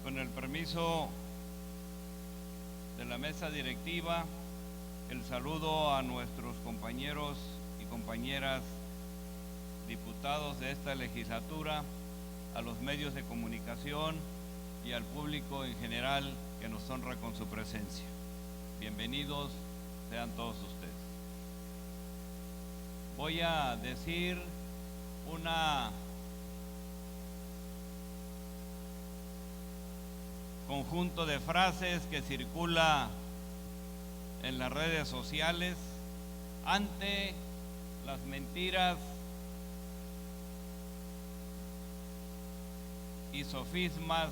Con el permiso de la mesa directiva, el saludo a nuestros compañeros y compañeras diputados de esta legislatura, a los medios de comunicación y al público en general que nos honra con su presencia. Bienvenidos sean todos ustedes. Voy a decir una conjunto de frases que circula en las redes sociales ante las mentiras y sofismas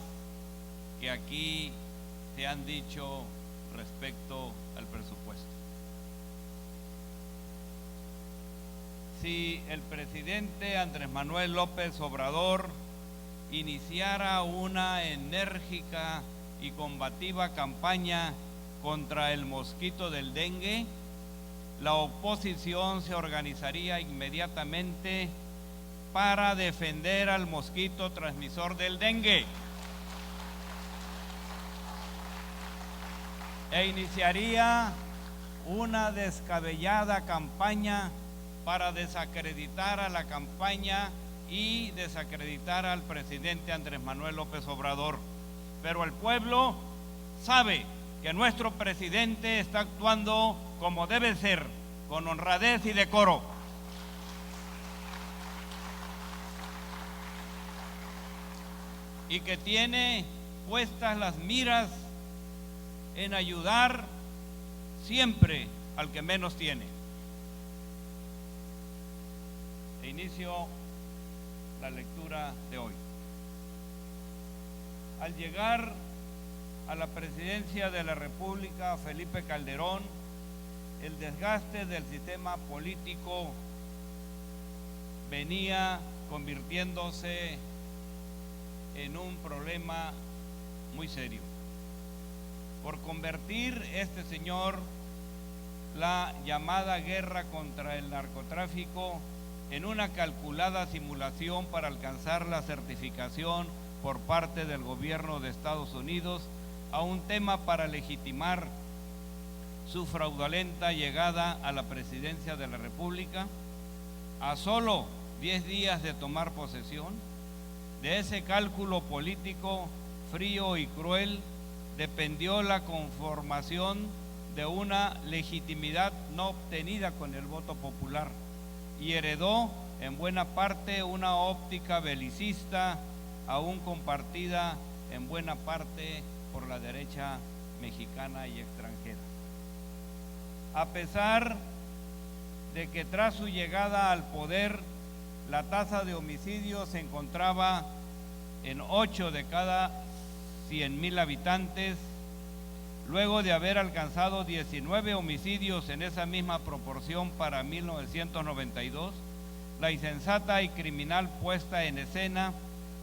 que aquí se han dicho respecto al presupuesto. Si el presidente Andrés Manuel López Obrador iniciara una enérgica y combativa campaña contra el mosquito del dengue, la oposición se organizaría inmediatamente para defender al mosquito transmisor del dengue e iniciaría una descabellada campaña para desacreditar a la campaña y desacreditar al presidente Andrés Manuel López Obrador. Pero el pueblo sabe que nuestro presidente está actuando como debe ser, con honradez y decoro. Y que tiene puestas las miras en ayudar siempre al que menos tiene. Inicio la lectura de hoy. Al llegar a la presidencia de la República Felipe Calderón, el desgaste del sistema político venía convirtiéndose en un problema muy serio. Por convertir este señor la llamada guerra contra el narcotráfico en una calculada simulación para alcanzar la certificación por parte del gobierno de Estados Unidos, a un tema para legitimar su fraudulenta llegada a la presidencia de la República. A solo 10 días de tomar posesión, de ese cálculo político frío y cruel dependió la conformación de una legitimidad no obtenida con el voto popular y heredó en buena parte una óptica belicista, aún compartida en buena parte por la derecha mexicana y extranjera. A pesar de que tras su llegada al poder la tasa de homicidios se encontraba en 8 de cada 100,000 habitantes, luego de haber alcanzado 19 homicidios en esa misma proporción para 1992, la insensata y criminal puesta en escena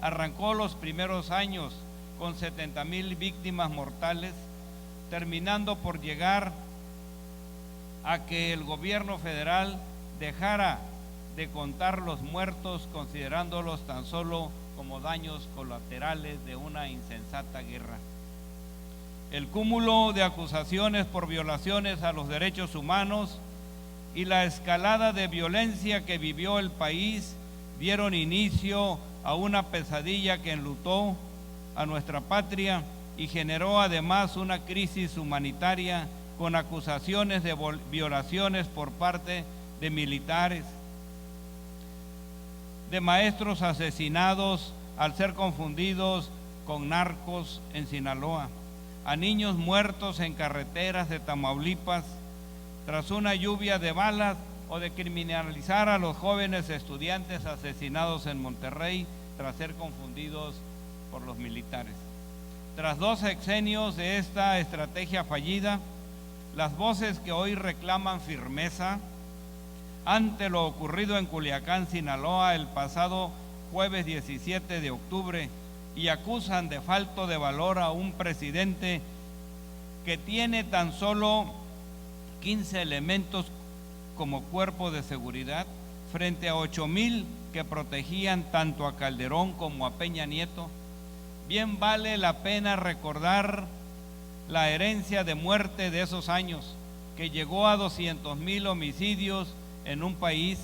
arrancó los primeros años con 70,000 víctimas mortales, terminando por llegar a que el gobierno federal dejara de contar los muertos, considerándolos tan solo como daños colaterales de una insensata guerra. El cúmulo de acusaciones por violaciones a los derechos humanos y la escalada de violencia que vivió el país dieron inicio a una pesadilla que enlutó a nuestra patria y generó además una crisis humanitaria con acusaciones de violaciones por parte de militares, de maestros asesinados al ser confundidos con narcos en Sinaloa, a niños muertos en carreteras de Tamaulipas tras una lluvia de balas, o de criminalizar a los jóvenes estudiantes asesinados en Monterrey tras ser confundidos por los militares. Tras 2 sexenios de esta estrategia fallida, las voces que hoy reclaman firmeza ante lo ocurrido en Culiacán, Sinaloa, el pasado jueves 17 de octubre, y acusan de falta de valor a un presidente que tiene tan solo 15 elementos como cuerpo de seguridad frente a 8,000 que protegían tanto a Calderón como a Peña Nieto, bien vale la pena recordar la herencia de muerte de esos años, que llegó a 200,000 homicidios en un país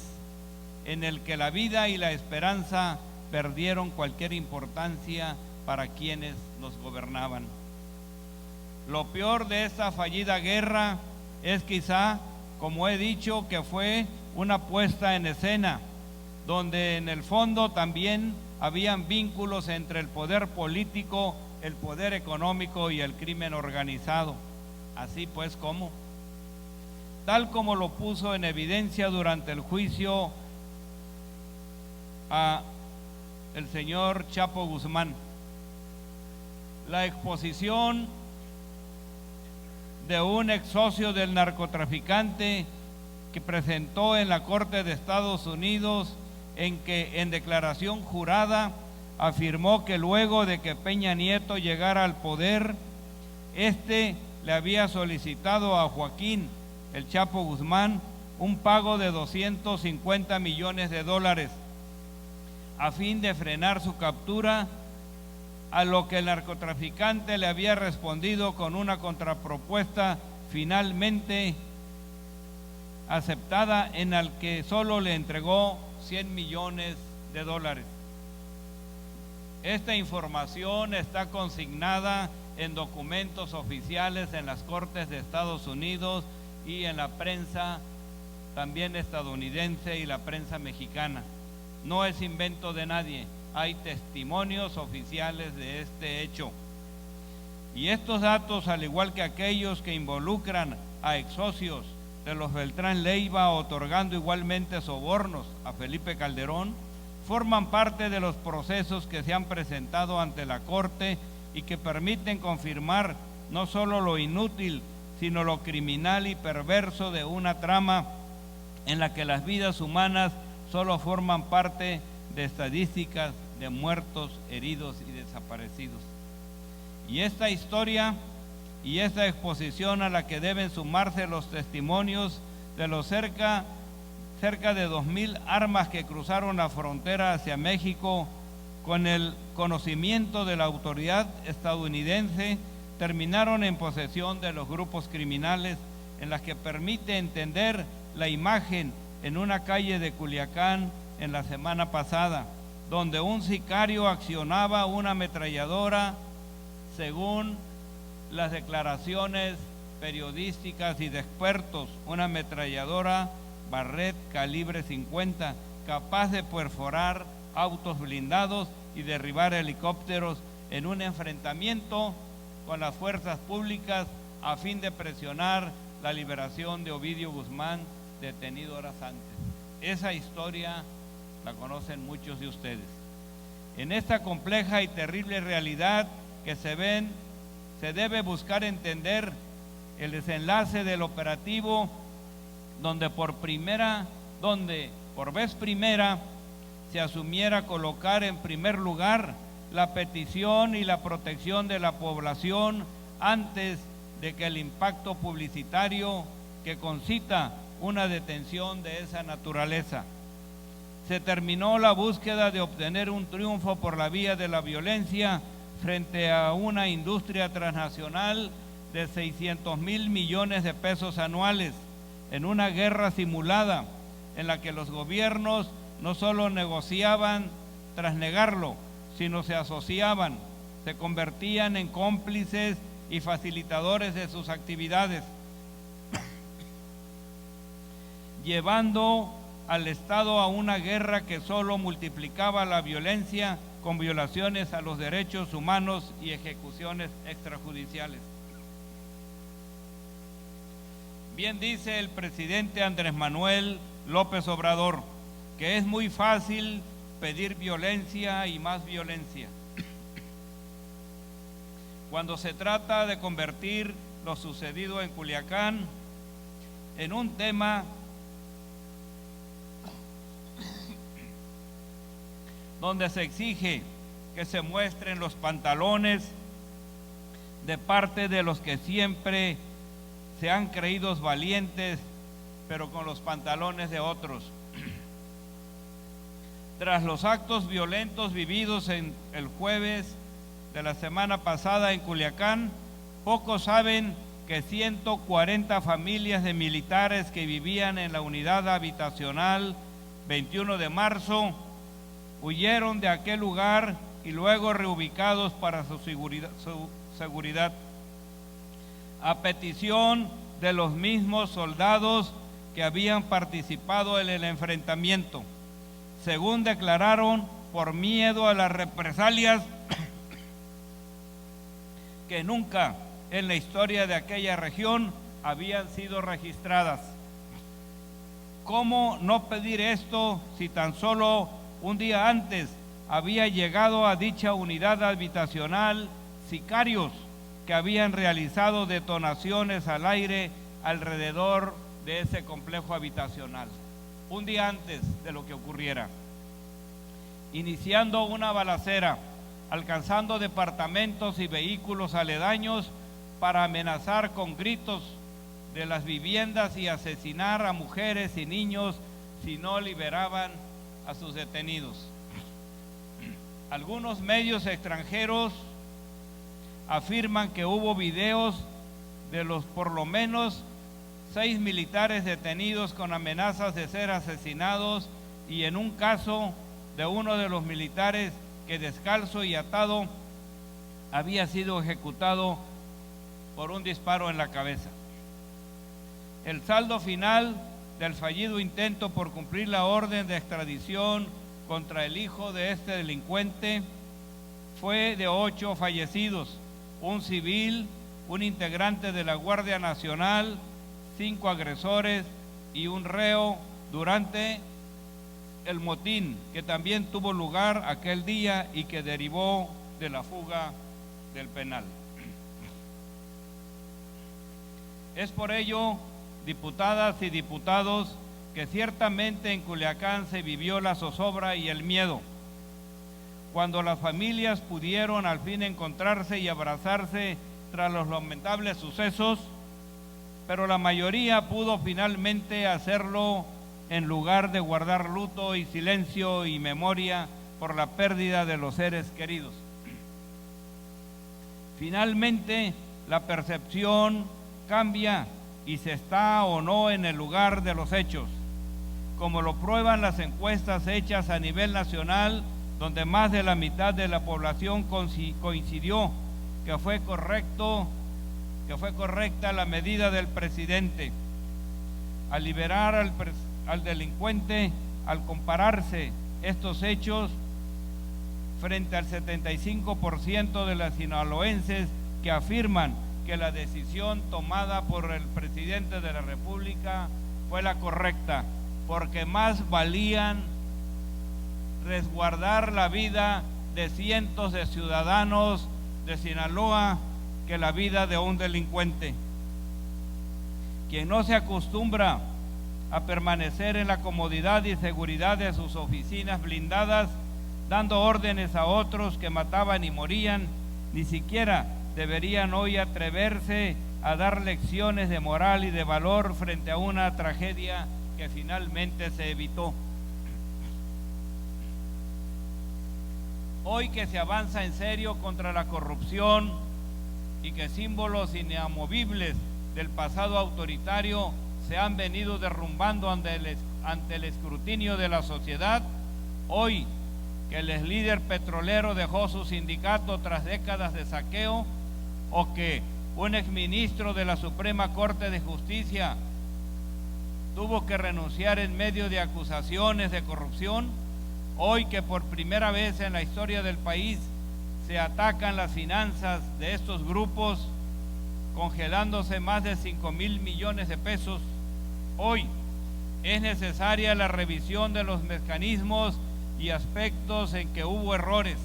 en el que la vida y la esperanza perdieron cualquier importancia para quienes nos gobernaban. Lo peor de esta fallida guerra es quizá, como he dicho, que fue una puesta en escena, donde en el fondo también habían vínculos entre el poder político, el poder económico y el crimen organizado. Así pues, ¿cómo? Tal como lo puso en evidencia durante el juicio a el señor Chapo Guzmán. La exposición de un ex socio del narcotraficante que presentó en la Corte de Estados Unidos, en que en declaración jurada afirmó que luego de que Peña Nieto llegara al poder, le había solicitado a Joaquín el Chapo Guzmán un pago de $250 millones a fin de frenar su captura, a lo que el narcotraficante le había respondido con una contrapropuesta finalmente aceptada, en el que solo le entregó $100 millones. Esta información está consignada en documentos oficiales en las Cortes de Estados Unidos y en la prensa también estadounidense y la prensa mexicana. No es invento de nadie, hay testimonios oficiales de este hecho. Y estos datos, al igual que aquellos que involucran a ex socios de los Beltrán Leiva otorgando igualmente sobornos a Felipe Calderón, forman parte de los procesos que se han presentado ante la Corte y que permiten confirmar no solo lo inútil, sino lo criminal y perverso de una trama en la que las vidas humanas solo forman parte de estadísticas de muertos, heridos y desaparecidos. Y esta historia y esta exposición, a la que deben sumarse los testimonios de los cerca de 2,000 armas que cruzaron la frontera hacia México con el conocimiento de la autoridad estadounidense, terminaron en posesión de los grupos criminales, en las que permite entender la imagen en una calle de Culiacán en la semana pasada, donde un sicario accionaba una ametralladora, según las declaraciones periodísticas y de expertos, una ametralladora Barrett calibre 50, capaz de perforar autos blindados y derribar helicópteros en un enfrentamiento con las fuerzas públicas a fin de presionar la liberación de Ovidio Guzmán, detenido horas antes. Esa historia la conocen muchos de ustedes. En esta compleja y terrible realidad que se debe buscar entender el desenlace del operativo, donde por vez primera se asumiera colocar en primer lugar la petición y la protección de la población antes de que el impacto publicitario que concita una detención de esa naturaleza. Se terminó la búsqueda de obtener un triunfo por la vía de la violencia frente a una industria transnacional de 600,000 millones de pesos anuales, en una guerra simulada en la que los gobiernos no solo negociaban tras negarlo, sino se asociaban, se convertían en cómplices y facilitadores de sus actividades, llevando al Estado a una guerra que solo multiplicaba la violencia, con violaciones a los derechos humanos y ejecuciones extrajudiciales. Bien dice el presidente Andrés Manuel López Obrador que es muy fácil pedir violencia y más violencia cuando se trata de convertir lo sucedido en Culiacán en un tema donde se exige que se muestren los pantalones de parte de los que siempre se han creído valientes, pero con los pantalones de otros. Tras los actos violentos vividos el jueves de la semana pasada en Culiacán, pocos saben que 140 familias de militares que vivían en la unidad habitacional 21 de marzo huyeron de aquel lugar y luego reubicados para su seguridad, a petición de los mismos soldados que habían participado en el enfrentamiento. Según declararon, por miedo a las represalias que nunca en la historia de aquella región habían sido registradas. ¿Cómo no pedir esto si tan solo un día antes había llegado a dicha unidad habitacional sicarios que habían realizado detonaciones al aire alrededor de ese complejo habitacional? Un día antes de lo que ocurriera, iniciando una balacera, alcanzando departamentos y vehículos aledaños para amenazar con gritos de las viviendas y asesinar a mujeres y niños si no liberaban a sus detenidos. Algunos medios extranjeros afirman que hubo videos de los por lo menos 6 militares detenidos con amenazas de ser asesinados, y en un caso de uno de los militares que descalzo y atado había sido ejecutado por un disparo en la cabeza. El saldo final del fallido intento por cumplir la orden de extradición contra el hijo de este delincuente fue de 8 fallecidos, un civil, un integrante de la Guardia Nacional, 5 agresores y un reo durante el motín que también tuvo lugar aquel día y que derivó de la fuga del penal. Es por ello, diputadas y diputados, que ciertamente en Culiacán se vivió la zozobra y el miedo, cuando las familias pudieron al fin encontrarse y abrazarse tras los lamentables sucesos, pero la mayoría pudo finalmente hacerlo en lugar de guardar luto y silencio y memoria por la pérdida de los seres queridos. Finalmente, la percepción cambia y se está o no en el lugar de los hechos, como lo prueban las encuestas hechas a nivel nacional, donde más de la mitad de la población coincidió que fue correcta la medida del presidente al liberar al delincuente. Al compararse estos hechos frente al 75% de las sinaloenses que afirman que la decisión tomada por el presidente de la República fue la correcta, porque más valían resguardar la vida de cientos de ciudadanos de Sinaloa que la vida de un delincuente. Quien no se acostumbra a permanecer en la comodidad y seguridad de sus oficinas blindadas, dando órdenes a otros que mataban y morían, ni siquiera deberían hoy atreverse a dar lecciones de moral y de valor frente a una tragedia que finalmente se evitó. Hoy que se avanza en serio contra la corrupción y que símbolos inamovibles del pasado autoritario se han venido derrumbando ante el escrutinio de la sociedad, hoy que el líder petrolero dejó su sindicato tras décadas de saqueo, o que un exministro de la Suprema Corte de Justicia tuvo que renunciar en medio de acusaciones de corrupción, hoy que por primera vez en la historia del país se atacan las finanzas de estos grupos, congelándose más de 5,000 millones de pesos, hoy es necesaria la revisión de los mecanismos y aspectos en que hubo errores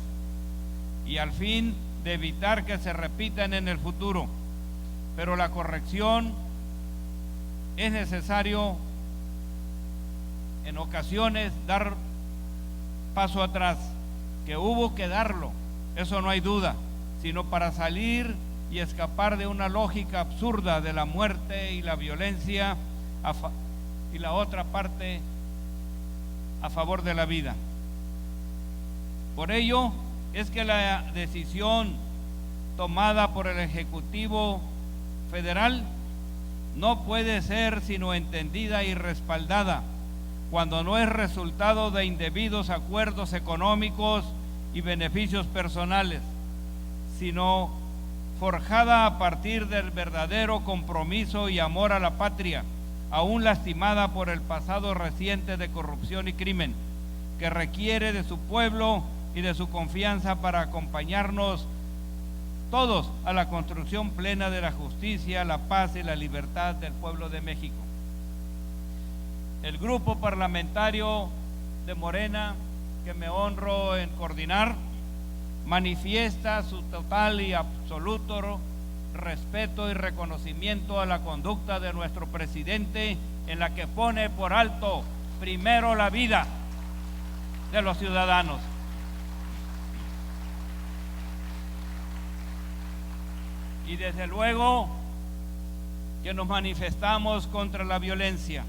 y al fin de evitar que se repitan en el futuro. Pero la corrección es necesario en ocasiones dar paso atrás, que hubo que darlo, eso no hay duda, sino para salir y escapar de una lógica absurda de la muerte y la violencia y la otra parte a favor de la vida. Por ello, es que la decisión tomada por el Ejecutivo Federal no puede ser sino entendida y respaldada cuando no es resultado de indebidos acuerdos económicos y beneficios personales, sino forjada a partir del verdadero compromiso y amor a la patria, aún lastimada por el pasado reciente de corrupción y crimen, que requiere de su pueblo y de su confianza para acompañarnos todos a la construcción plena de la justicia, la paz y la libertad del pueblo de México. El grupo parlamentario de Morena, que me honro en coordinar, manifiesta su total y absoluto respeto y reconocimiento a la conducta de nuestro presidente, en la que pone por alto primero la vida de los ciudadanos. Y desde luego que nos manifestamos contra la violencia,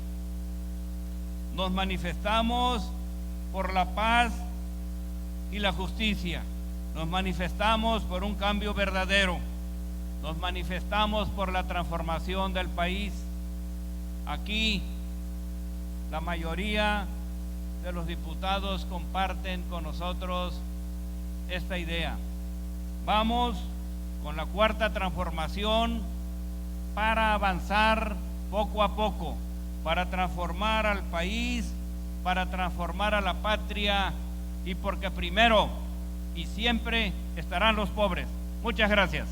nos manifestamos por la paz y la justicia, nos manifestamos por un cambio verdadero, nos manifestamos por la transformación del país. Aquí la mayoría de los diputados comparten con nosotros esta idea. Vamos con la cuarta transformación para avanzar poco a poco, para transformar al país, para transformar a la patria, y porque primero y siempre estarán los pobres. Muchas gracias.